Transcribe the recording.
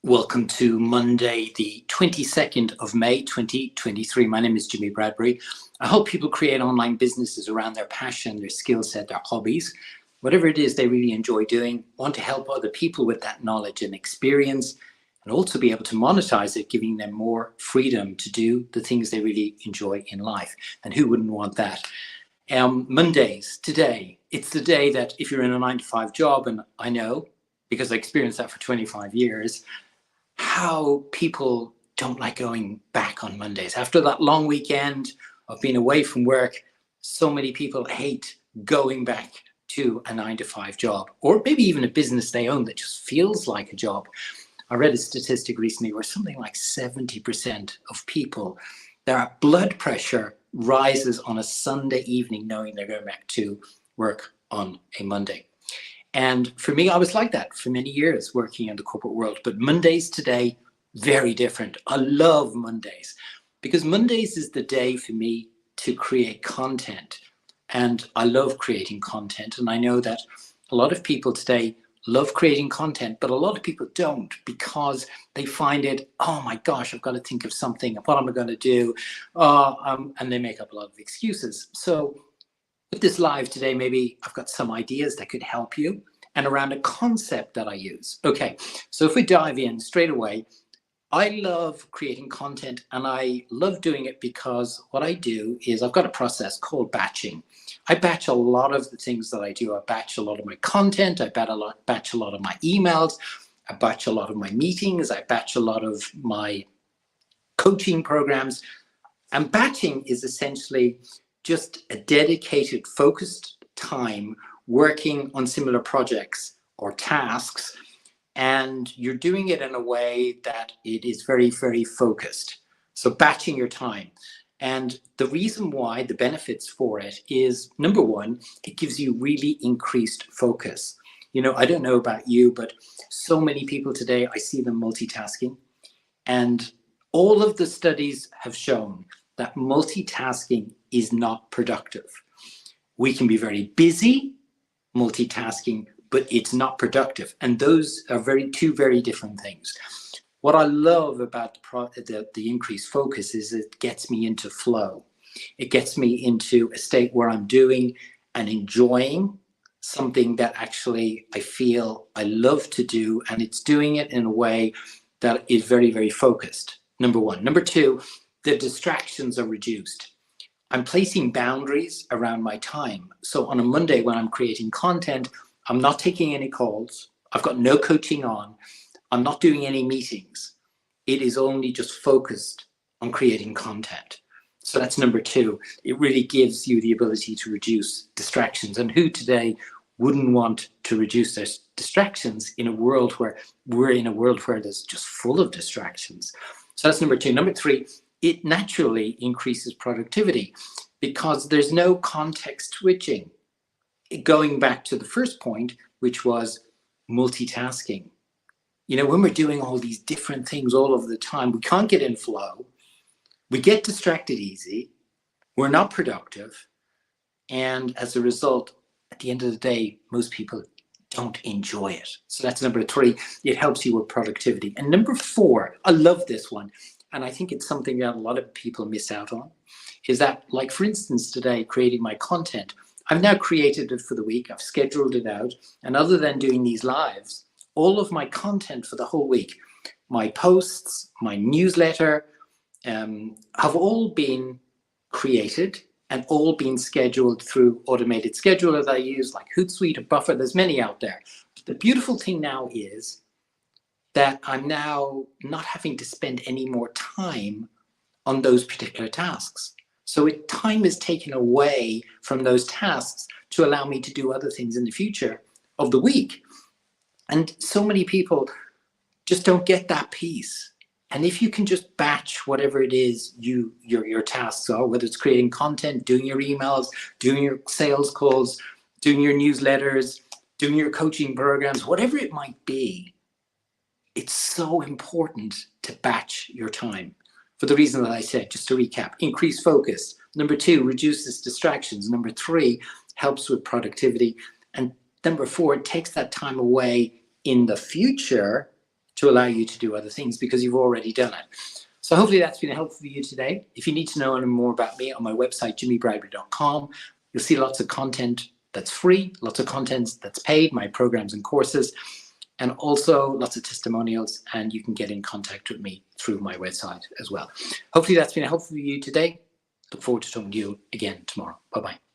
Welcome to Monday, the 22nd of May, 2023. My name is Jimmy Bradbury. I help people create online businesses around their passion, their skill set, their hobbies, whatever it is they really enjoy doing, want to help other people with that knowledge and experience, and also be able to monetize it, giving them more freedom to do the things they really enjoy in life. And who wouldn't want that? Mondays, today, it's the day that if you're in a 9-to-5 job, and I know, because I experienced that for 25 years, how people don't like going back on Mondays. After that long weekend of being away from work, so many people hate going back to a 9-to-5 job, or maybe even a business they own that just feels like a job. I read a statistic recently where something like 70% of people, their blood pressure rises on a Sunday evening knowing they're going back to work on a Monday. And for me, I was like that for many years working in the corporate world. But Mondays today, very different. I love Mondays because Mondays is the day for me to create content. And I love creating content. And I know that a lot of people today love creating content, but a lot of people don't because they find it, oh my gosh, I've got to think of something. What am I going to do? And they make up a lot of excuses. So with this live today, maybe I've got some ideas that could help you and around a concept that I use. Okay, so if we dive in straight away, I love creating content and I love doing it because what I do is I've got a process called batching. I batch a lot of the things that I do. I batch a lot of my content. I batch a lot of my emails. I batch a lot of my meetings. I batch a lot of my coaching programs. And batching is essentially just a dedicated, focused time working on similar projects or tasks, and you're doing it in a way that it is very, very focused. So batching your time. And the reason why, the benefits for it is, number one, it gives you really increased focus. You know, I don't know about you, but so many people today, I see them multitasking. And all of the studies have shown that multitasking is not productive. We can be very busy multitasking, but it's not productive. And those are two very different things. What I love about the increased focus is it gets me into flow. It gets me into a state where I'm doing and enjoying something that actually I feel I love to do, and it's doing it in a way that is very, very focused, number one. Number two, the distractions are reduced. I'm placing boundaries around my time. So on a Monday when I'm creating content, I'm not taking any calls. I've got no coaching on. I'm not doing any meetings. It is only just focused on creating content. So that's number two. It really gives you the ability to reduce distractions. And who today wouldn't want to reduce their distractions in a world where there's just full of distractions? So that's number two. Number three, it naturally increases productivity because there's no context switching. Going back to the first point, which was multitasking. You know, when we're doing all these different things all of the time, we can't get in flow. We get distracted easy. We're not productive. And as a result, at the end of the day, most people don't enjoy it. So that's number three. It helps you with productivity. And number four, I love this one, and I think it's something that a lot of people miss out on, is that, like, for instance, today, creating my content, I've now created it for the week. I've scheduled it out. And other than doing these lives, all of my content for the whole week, my posts, my newsletter, have all been created and all been scheduled through automated scheduler that I use, like Hootsuite or Buffer. There's many out there. The beautiful thing now is that I'm now not having to spend any more time on those particular tasks. So time is taken away from those tasks to allow me to do other things in the future of the week. And so many people just don't get that piece. And if you can just batch whatever it is your tasks are, whether it's creating content, doing your emails, doing your sales calls, doing your newsletters, doing your coaching programs, whatever it might be, it's so important to batch your time. For the reason that I said, just to recap, increase focus. Number two, reduces distractions. Number three, helps with productivity. And number four, it takes that time away in the future to allow you to do other things because you've already done it. So hopefully that's been helpful for you today. If you need to know any more about me, on my website, jimmybradbury.com, you'll see lots of content that's free, lots of content that's paid, my programs and courses, and also lots of testimonials, and you can get in contact with me through my website as well. Hopefully that's been helpful for you today. Look forward to talking to you again tomorrow. Bye-bye.